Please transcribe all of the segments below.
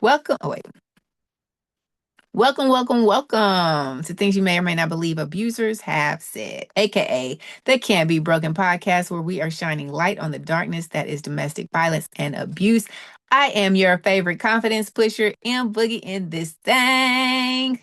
Welcome. Oh, wait. Welcome to Things You May or May Not Believe Abusers Have Said, aka the Can't Be Broken podcast, where we are shining light on the darkness that is domestic violence and abuse. I am your favorite confidence pusher, M Boogie in this thing.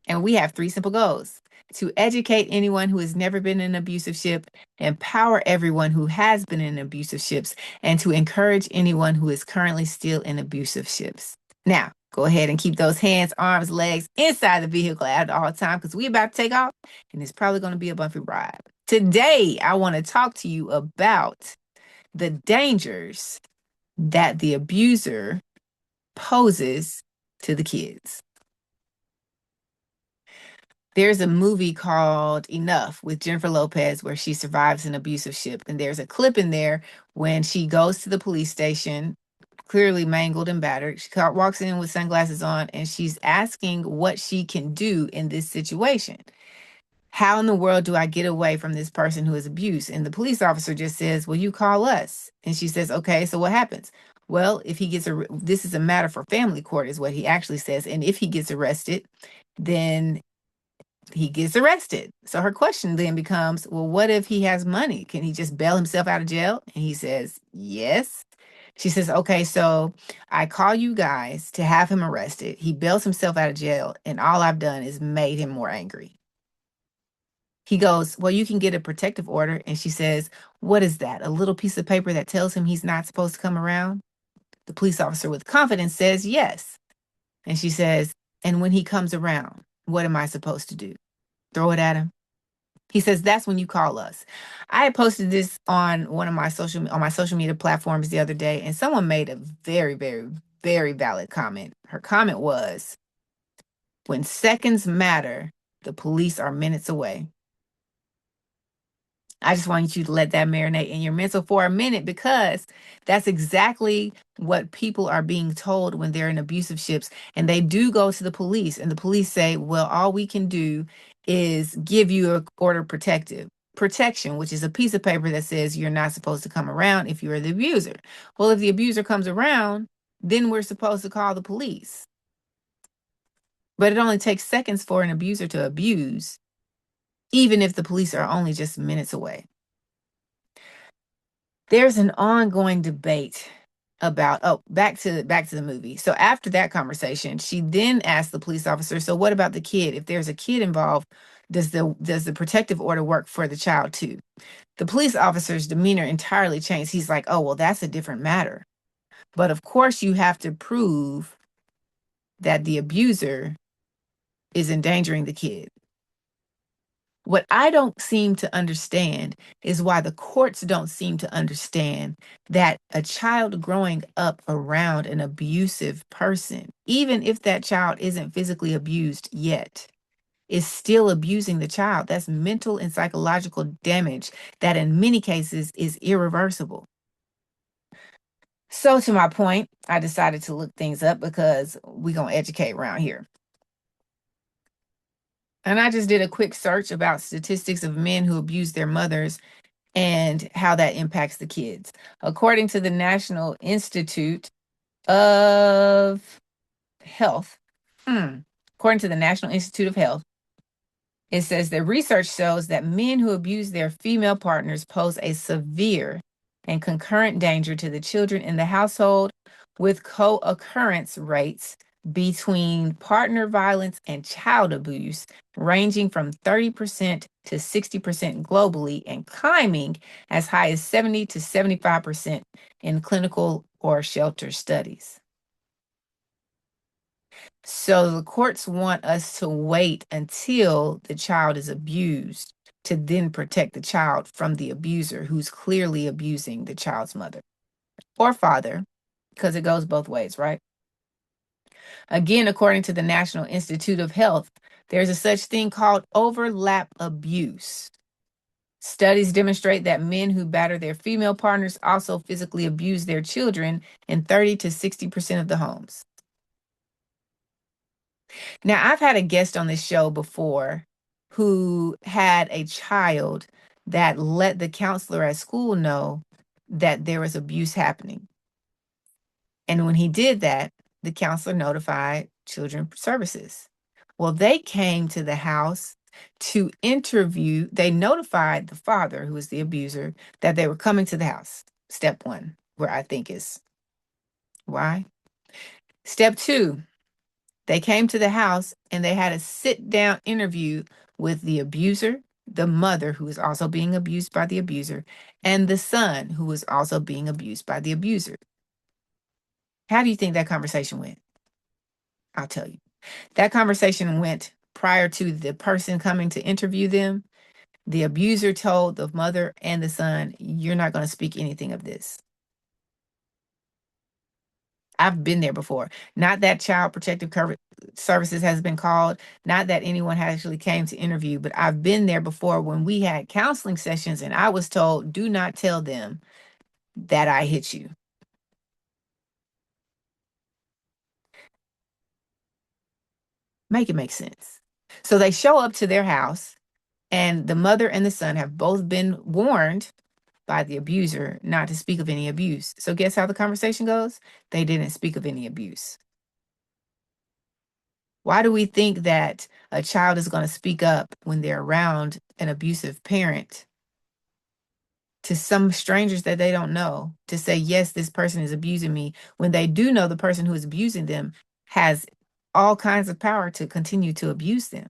And we have three simple goals: to educate anyone who has never been in an abusive ship, empower everyone who has been in abusive ships, and to encourage anyone who is currently still in abusive ships. Now, go ahead and keep those hands, arms, legs inside the vehicle at all times because we about to take off and it's probably going to be a bumpy ride. Today, I want to talk to you about the dangers that the abuser poses to the kids. There's a movie called Enough with Jennifer Lopez where she survives an abusive ship. And there's a clip in there when she goes to the police station, clearly mangled and battered. She walks in with sunglasses on and she's asking what she can do in this situation. How in the world do I get away from this person who is abused? And the police officer just says, well, you call us. And she says, okay, so what happens? Well, if he gets this is a matter for family court, is what he actually says. And if he gets arrested, then he gets arrested. So her question then becomes, well, what if he has money? Can he just bail himself out of jail? And he says, yes. She says, okay, so I call you guys to have him arrested. He bails himself out of jail, and all I've done is made him more angry. He goes, well, you can get a protective order. And she says, what is that? A little piece of paper that tells him he's not supposed to come around? The police officer with confidence says, yes. And she says, and when he comes around, what am I supposed to do? Throw it at him? He says, that's when you call us. I had posted this on my social media platforms the other day, and someone made a very, very, very valid comment. Her comment was, when seconds matter, the police are minutes away. I just want you to let that marinate in your mental for a minute, because that's exactly what people are being told when they're in abusive ships. And they do go to the police, and the police say, well, all we can do is give you a order protection, which is a piece of paper that says you're not supposed to come around if you're the abuser. Well, if the abuser comes around, then we're supposed to call the police. But it only takes seconds for an abuser to abuse, even if the police are only just minutes away. There's an ongoing debate about back to the movie. So after that conversation, she then asked the police officer, so what about the kid? If there's a kid involved, does the protective order work for the child too? The police officer's demeanor entirely changed. He's like, oh, well, that's a different matter. But of course you have to prove that the abuser is endangering the kid. What I don't seem to understand is why the courts don't seem to understand that a child growing up around an abusive person, even if that child isn't physically abused yet, is still abusing the child. That's mental and psychological damage that in many cases is irreversible. So to my point, I decided to look things up because we're going to educate around here. And I just did a quick search about statistics of men who abuse their mothers and how that impacts the kids. According to the National Institute of Health, according to the National Institute of Health, it says that research shows that men who abuse their female partners pose a severe and concurrent danger to the children in the household, with co-occurrence rates between partner violence and child abuse ranging from 30% to 60% globally and climbing as high as 70 to 75% in clinical or shelter studies. So the courts want us to wait until the child is abused to then protect the child from the abuser who's clearly abusing the child's mother or father, because it goes both ways, right? Again, according to the National Institute of Health, there's a such thing called overlap abuse. Studies demonstrate that men who batter their female partners also physically abuse their children in 30 to 60% of the homes. Now, I've had a guest on this show before who had a child that let the counselor at school know that there was abuse happening. And when he did that, the counselor notified Children's Services. Well, they came to the house to interview. They notified the father, who was the abuser, that they were coming to the house. Step one, where I think is why. Step two, they came to the house and they had a sit-down interview with the abuser, the mother, who was also being abused by the abuser, and the son, who was also being abused by the abuser. How do you think that conversation went? I'll tell you. That conversation went prior to the person coming to interview them. The abuser told the mother and the son, "You're not going to speak anything of this." I've been there before. Not that Child Protective Services has been called, not that anyone actually came to interview, but I've been there before when we had counseling sessions and I was told, "Do not tell them that I hit you." Make it make sense. So they show up to their house, and the mother and the son have both been warned by the abuser not to speak of any abuse. So guess how the conversation goes? They didn't speak of any abuse. Why do we think that a child is going to speak up when they're around an abusive parent to some strangers that they don't know to say, yes, this person is abusing me, when they do know the person who is abusing them has all kinds of power to continue to abuse them?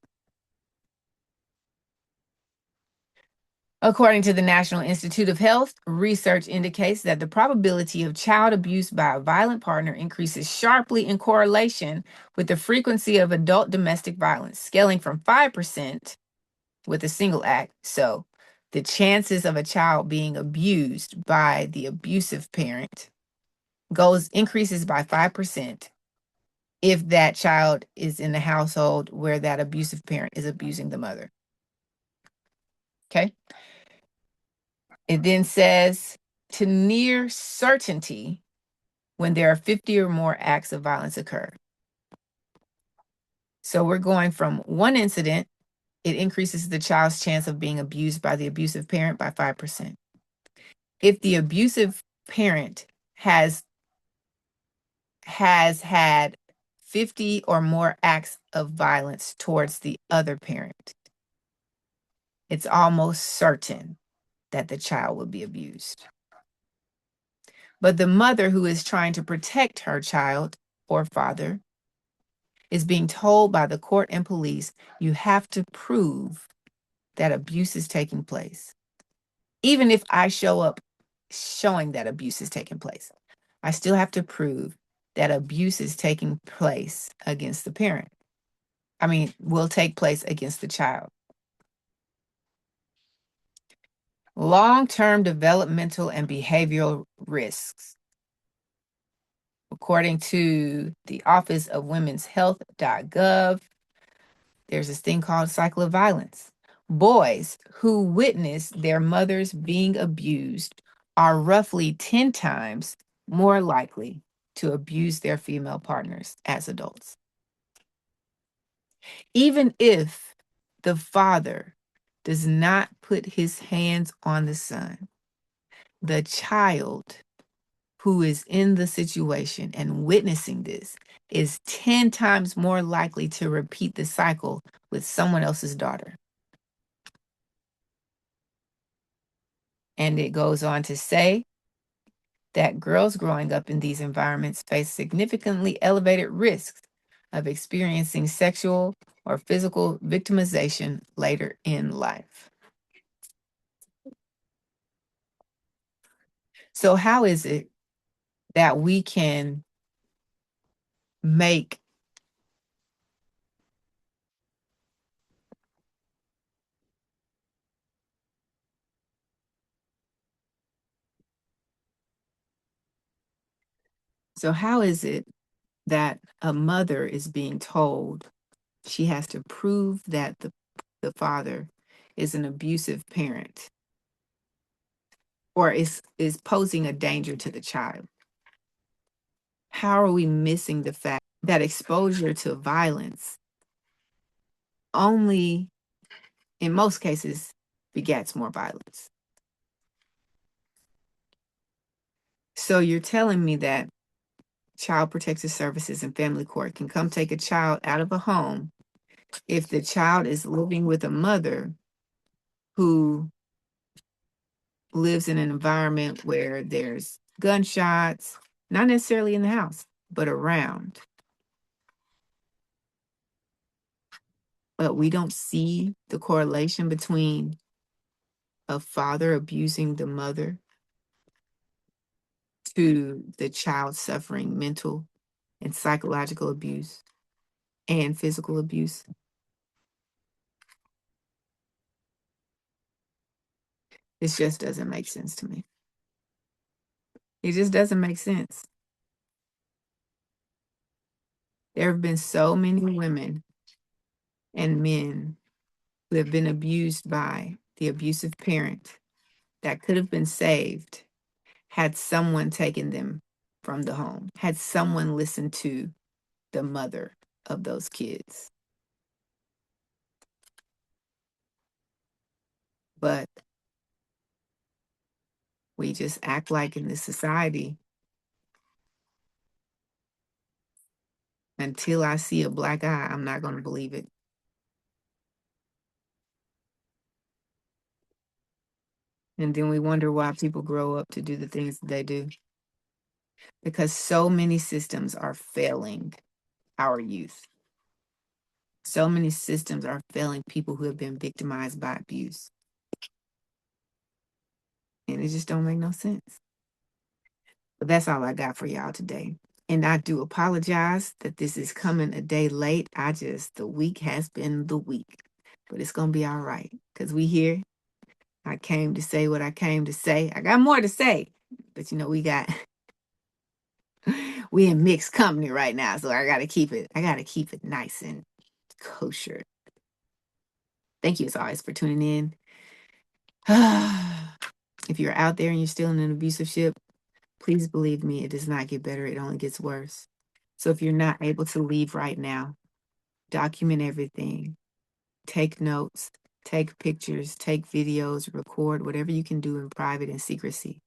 According to the National Institute of Health, research indicates that the probability of child abuse by a violent partner increases sharply in correlation with the frequency of adult domestic violence, scaling from 5% with a single act. So the chances of a child being abused by the abusive parent increases by 5% if that child is in the household where that abusive parent is abusing the mother. Okay. It then says to near certainty when there are 50 or more acts of violence occur. So we're going from one incident, it increases the child's chance of being abused by the abusive parent by 5%. If the abusive parent has had 50 or more acts of violence towards the other parent, it's almost certain that the child will be abused. But the mother who is trying to protect her child or father is being told by the court and police, you have to prove that abuse is taking place. Even if I show up showing that abuse is taking place, I still have to prove that abuse is taking place against the parent. Will take place against the child. Long-term developmental and behavioral risks. According to the Office of Women's Health.gov, there's this thing called cycle of violence. Boys who witness their mothers being abused are roughly 10 times more likely to abuse their female partners as adults. Even if the father does not put his hands on the son, the child who is in the situation and witnessing this is 10 times more likely to repeat the cycle with someone else's daughter. And it goes on to say that girls growing up in these environments face significantly elevated risks of experiencing sexual or physical victimization later in life. So how is it that we can make how is it that a mother is being told she has to prove that the father is an abusive parent or is posing a danger to the child? How are we missing the fact that exposure to violence only, in most cases, begets more violence? So you're telling me that Child Protective Services and Family Court can come take a child out of a home if the child is living with a mother who lives in an environment where there's gunshots, not necessarily in the house, but around. But we don't see the correlation between a father abusing the mother to the child suffering mental and psychological abuse and physical abuse. It just doesn't make sense to me. It just doesn't make sense. There have been so many women and men who have been abused by the abusive parent that could have been saved had someone taken them from the home, had someone listened to the mother of those kids. But we just act like in this society, until I see a black eye, I'm not going to believe it. And then we wonder why people grow up to do the things that they do. Because so many systems are failing our youth. So many systems are failing people who have been victimized by abuse. And it just don't make no sense. But that's all I got for y'all today. And I do apologize that this is coming a day late. The week has been the week. But it's going to be all right because we here. I came to say what I came to say. I got more to say. But we in mixed company right now. So I got to keep it nice and kosher. Thank you as always for tuning in. If you're out there and you're still in an abusive ship, please believe me, it does not get better. It only gets worse. So if you're not able to leave right now, document everything. Take notes, take pictures, take videos, record whatever you can do in private and secrecy.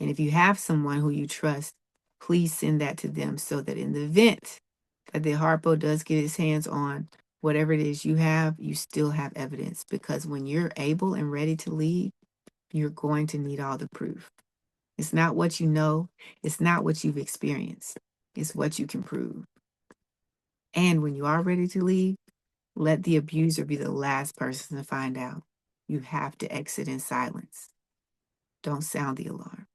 And if you have someone who you trust, please send that to them so that in the event that the Harpo does get his hands on whatever it is you have, you still have evidence. Because when you're able and ready to leave, you're going to need all the proof. It's not what you know. It's not what you've experienced. It's what you can prove. And when you are ready to leave, let the abuser be the last person to find out. You have to exit in silence. Don't sound the alarm.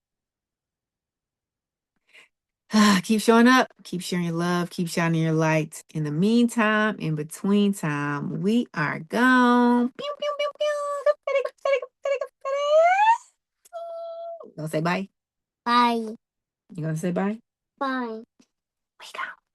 Keep showing up. Keep sharing your love. Keep shining your light. In the meantime, in between time, we are gone. Pew, pew, pew, pew. You gonna say bye? Bye. You gonna say bye? Bye. We gone.